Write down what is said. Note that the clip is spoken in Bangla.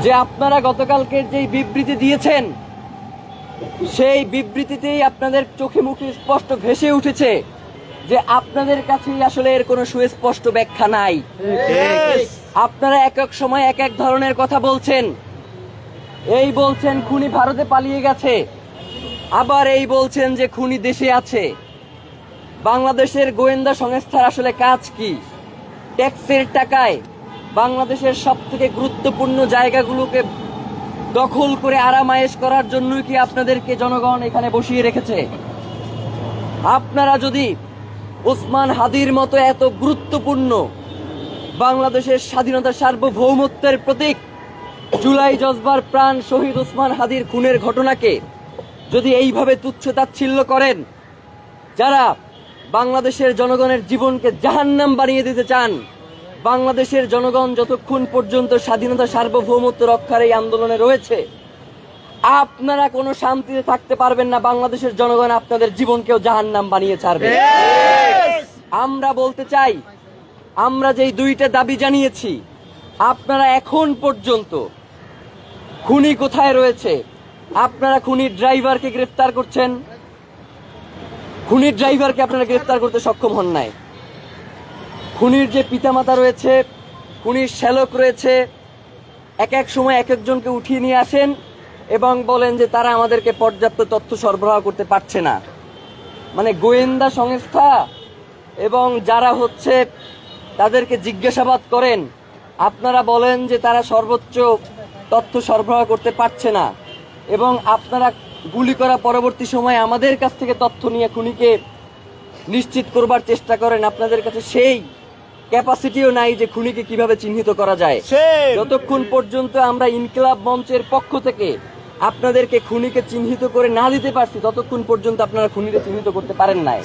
যে আপনারা গতকালকের যেই বিবৃতি দিয়েছেন সেই বিবৃতিতেই আপনাদের চোখে মুখে স্পষ্ট ভেসে উঠেছে যে আপনাদের কাছেই আসলে এর কোনো সুস্পষ্ট ব্যাখ্যা নাই। আপনারা এক এক সময় এক এক ধরনের কথা বলছেন। এই বলছেন খুনি ভারতে পালিয়ে গেছে, আবার এই বলছেন যে খুনি দেশে আছে। বাংলাদেশের গোয়েন্দা সংস্থার আসলে কাজ কি? ট্যাক্সের টাকায় বাংলাদেশের সবথেকে গুরুত্বপূর্ণ জায়গাগুলোকে দখল করে আরামায়েশ করার জন্যই কি আপনাদেরকে জনগণ এখানে বসিয়ে রেখেছে? আপনারা যদি ওসমান হাদির মতো এত গুরুত্বপূর্ণ বাংলাদেশের স্বাধীনতা সার্বভৌমত্বের প্রতীক জুলাই জজবার প্রাণ শহীদ ওসমান হাদির খুনের ঘটনাকে যদি এইভাবে তুচ্ছ-তাচ্ছিল্য করেন, যারা বাংলাদেশের জনগণের জীবনকে জাহান্নাম বানিয়ে দিতে চান, বাংলাদেশের জনগণ যতক্ষণ পর্যন্ত স্বাধীনতা সার্বভৌমত্ব রক্ষার এই আন্দোলনে রয়েছে আপনারা কোনো শান্তিতে থাকতে পারবেন না। বাংলাদেশের জনগণ আপনাদের জীবনকেও জাহান্নাম বানিয়ে ছাড়বে। আমরা বলতে চাই, আমরা যেই দুইটা দাবি জানিয়েছি, আপনারা এখন পর্যন্ত খুনি কোথায় রয়েছে? আপনারা খুনির ড্রাইভারকে গ্রেফতার করছেন, খুনির ড্রাইভারকে আপনারা গ্রেফতার করতে সক্ষম হন নাই। খুনির যে পিতামাতা রয়েছে, খুনির শ্যালক রয়েছে, এক এক সময় এক একজনকে উঠিয়ে নিয়ে আসেন এবং বলেন যে তারা আমাদেরকে পর্যাপ্ত তথ্য সরবরাহ করতে পারছে না। মানে গোয়েন্দা সংস্থা এবং যারা হচ্ছে তাদেরকে জিজ্ঞাসাবাদ করেন, আপনারা বলেন যে তারা সর্বোচ্চ তথ্য সরবরাহ করতে পারছে না, এবং আপনারা গুলি করা পরবর্তী সময়ে আমাদের কাছ থেকে তথ্য নিয়ে খুনিকে নিশ্চিত করবার চেষ্টা করেন। আপনাদের কাছে সেই ক্যাপাসিটিও নাই যে খুনিকে কিভাবে চিহ্নিত করা যায়। যতক্ষণ পর্যন্ত আমরা ইনকিলাব মঞ্চের পক্ষ থেকে আপনাদেরকে খুনিকে চিহ্নিত করে না দিতে পারছি, ততক্ষণ পর্যন্ত আপনারা খুনিকে চিহ্নিত করতে পারেন নাই।